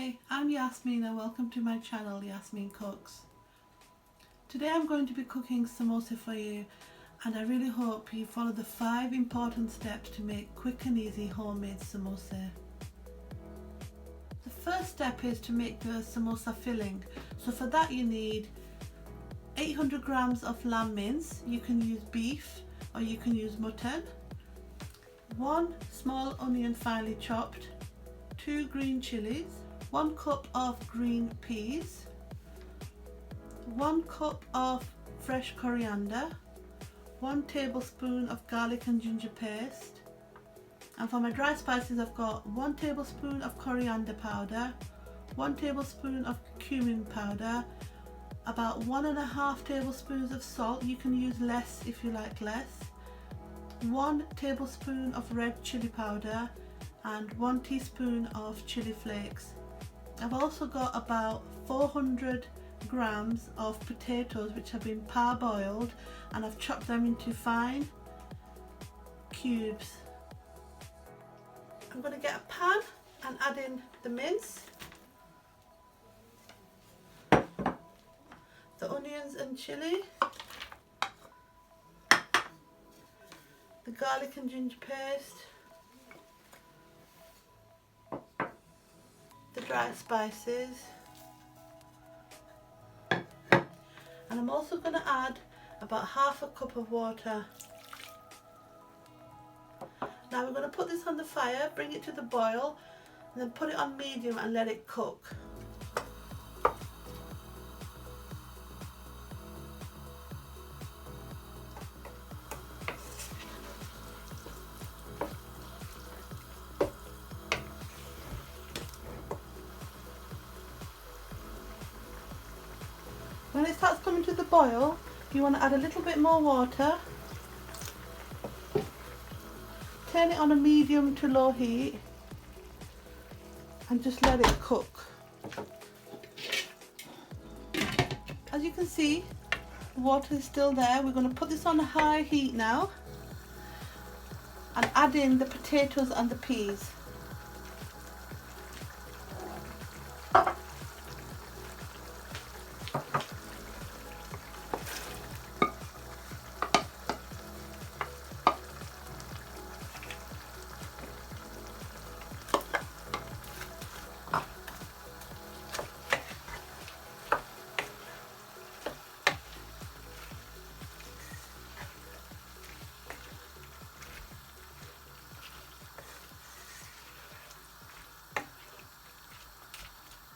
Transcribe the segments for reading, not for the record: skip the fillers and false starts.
Hi, I'm Yasmin and welcome to my channel Yasmin Cooks. Today I'm going to be cooking samosa for you, and I really hope you follow the 5 important steps to make quick and easy homemade samosa. The first step is to make the samosa filling. So for that you need 800 grams of lamb mince. You can use beef or you can use mutton. 1 small onion finely chopped, 2 green chilies, 1 cup of green peas, 1 cup of fresh coriander, 1 tablespoon of garlic and ginger paste, and for my dry spices I've got 1 tablespoon of coriander powder, 1 tablespoon of cumin powder, about 1.5 tablespoons of salt. You can use less if you like less, 1 tablespoon of red chili powder, and 1 teaspoon of chilli flakes. I've also got about 400 grams of potatoes which have been parboiled, and I've chopped them into fine cubes. I'm going to get a pan and add in the mince, the onions and chilli, the garlic and ginger paste, the dry spices, and I'm also going to add about half a cup of water. Now we're going to put this on the fire, bring it to the boil, and then put it on medium and let it cook. When it starts coming to the boil, you want to add a little bit more water. Turn it on a medium to low heat and just let it cook. As you can see, the water is still there. We're going to put this on a high heat now and add in the potatoes and the peas.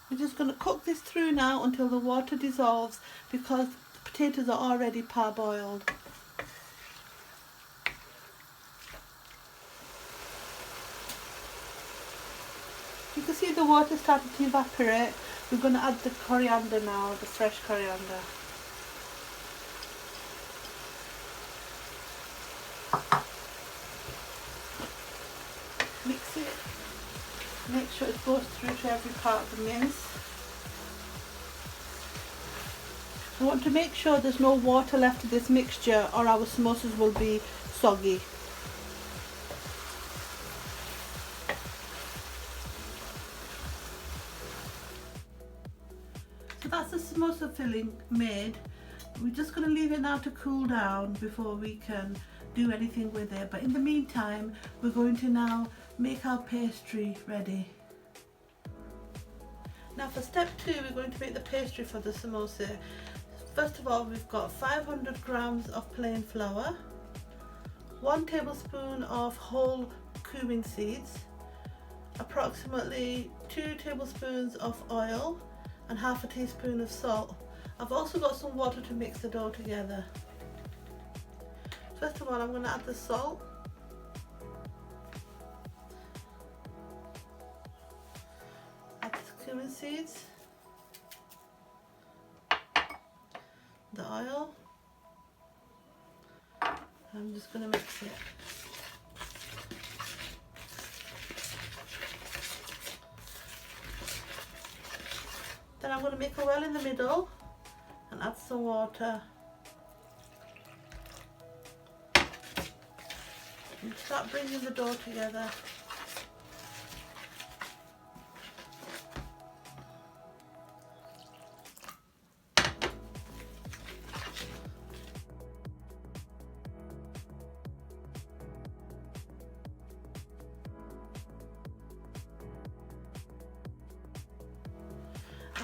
We're just going to cook this through now until the water dissolves, because the potatoes are already parboiled. You can see the water starting to evaporate. We're going to add the coriander now, the fresh coriander. Mix it. Make sure it goes through to every part of the mince. We want to make sure there's no water left in this mixture or our samosas will be soggy. So that's the samosa filling made. We're just going to leave it now to cool down before we can do anything with it. But in the meantime, we're going to now make our pastry ready. Now for step 2, we're going to make the pastry for the samosa. First of all, we've got 500 grams of plain flour, 1 tablespoon of whole cumin seeds, approximately 2 tablespoons of oil, and half a teaspoon of salt. I've also got some water to mix the dough together. First of all, I'm going to add the salt. Add the cumin seeds, the oil. I'm just going to mix it. Then I'm going to make a well in the middle and add some water. And start bringing the dough together.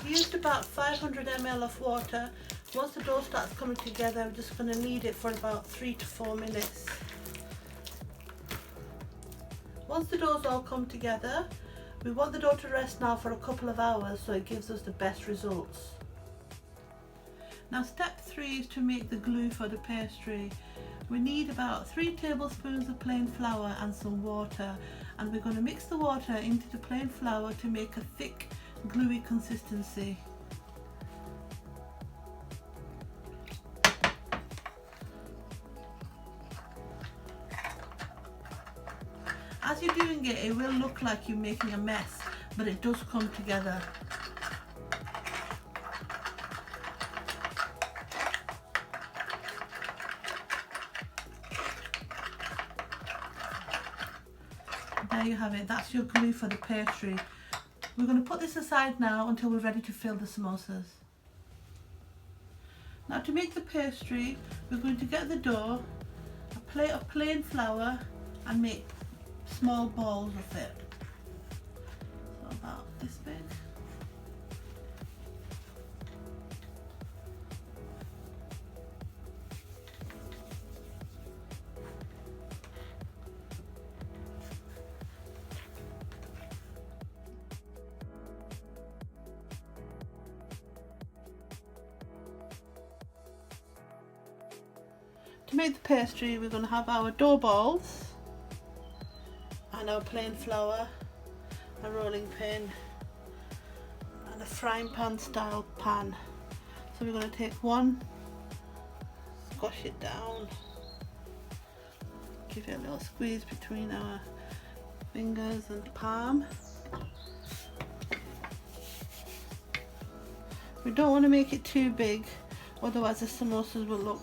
I've used about 500 ml of water. Once the dough starts coming together, we're just going to knead it for about 3 to 4 minutes. Once the dough's all come together, we want the dough to rest now for a couple of hours so it gives us the best results. Now step 3 is to make the glue for the pastry. We need about 3 tablespoons of plain flour and some water, and we're going to mix the water into the plain flour to make a thick gluey consistency. As you're doing it, it will look like you're making a mess, but it does come together. There you have it, that's your glue for the pastry. We're going to put this aside now until we're ready to fill the samosas. Now to make the pastry, we're going to get the dough, a plate of plain flour, and make small balls of it. So about this big. To make the pastry, we're going to have our dough balls and our plain flour, a rolling pin and a frying pan style pan. So we're going to take one, squash it down, give it a little squeeze between our fingers and palm. We don't want to make it too big, otherwise the samosas will look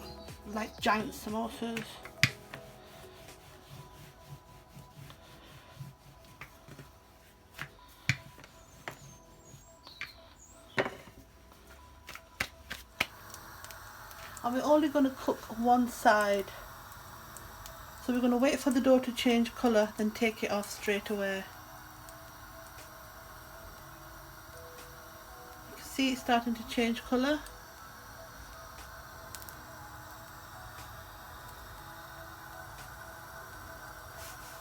like giant samosas. And we're only going to cook one side, so we're going to wait for the dough to change colour, then take it off straight away. You can see it's starting to change colour.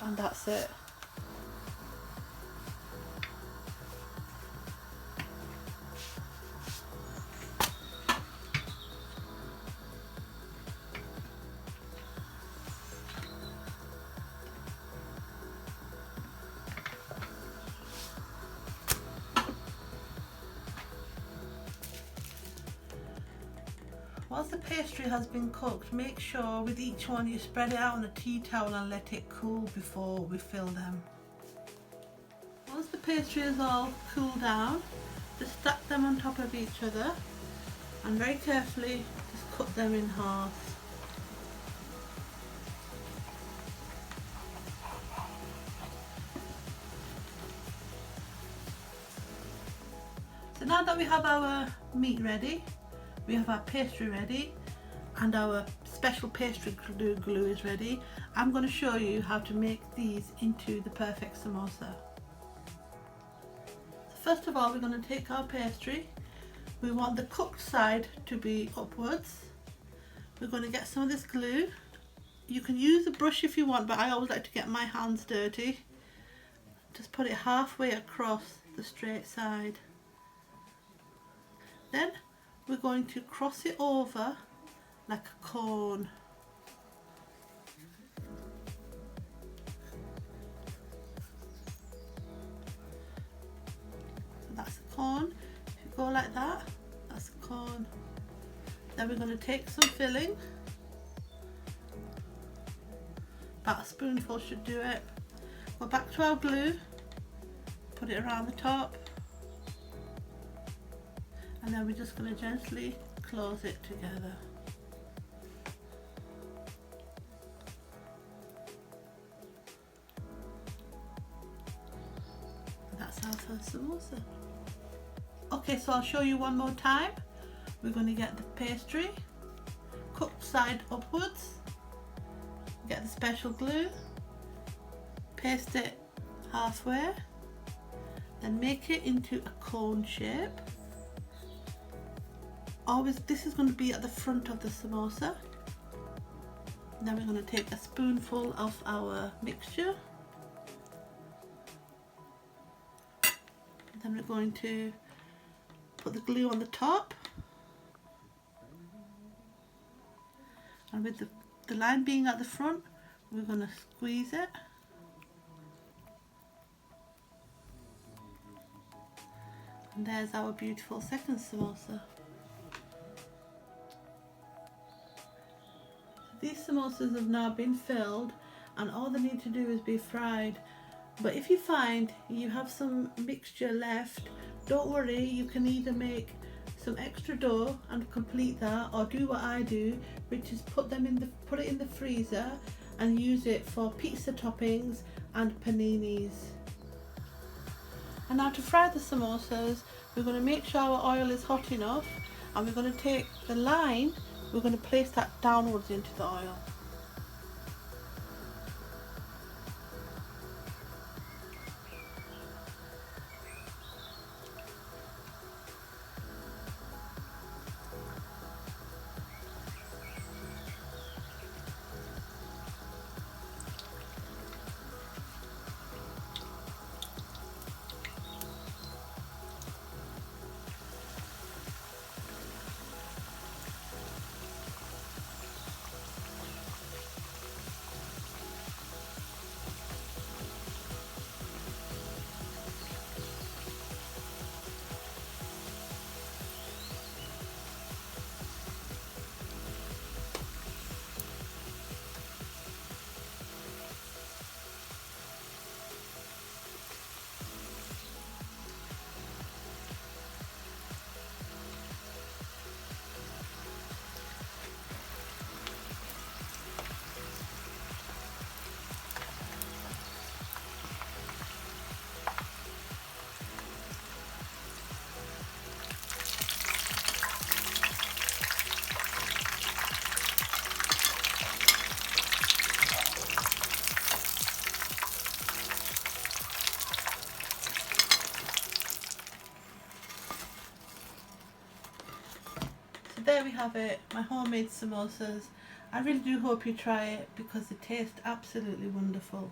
And that's it. Once the pastry has been cooked, make sure with each one you spread it out on a tea towel and let it cool before we fill them. Once the pastry is all cooled down, just stack them on top of each other and very carefully just cut them in half. So now that we have our meat ready, we have our pastry ready, and our special pastry glue is ready, I'm going to show you how to make these into the perfect samosa. So first of all, we're going to take our pastry. We want the cooked side to be upwards. We're going to get some of this glue. You can use a brush if you want, but I always like to get my hands dirty. Just put it halfway across the straight side. Then we're going to cross it over like a cone. So that's a cone. If you go like that, that's a cone. Then we're going to take some filling. About a spoonful should do it. Go back to our glue, put it around the top, and then we're just going to gently close it together. And that's our first samosa. Okay, so I'll show you one more time. We're going to get the pastry, cooked side upwards, get the special glue, paste it halfway, then make it into a cone shape. this is going to be at the front of the samosa. And then we're going to take a spoonful of our mixture. And then we're going to put the glue on the top. And with the line being at the front, we're going to squeeze it. And there's our beautiful second samosa. These samosas have now been filled and all they need to do is be fried. But if you find you have some mixture left, don't worry, you can either make some extra dough and complete that, or do what I do, which is put it in the freezer and use it for pizza toppings and paninis. And now to fry the samosas, we're going to make sure our oil is hot enough, and we're going to take the line, we're going to place that downwards into the oil. There we have it, my homemade samosas. I really do hope you try it because they taste absolutely wonderful.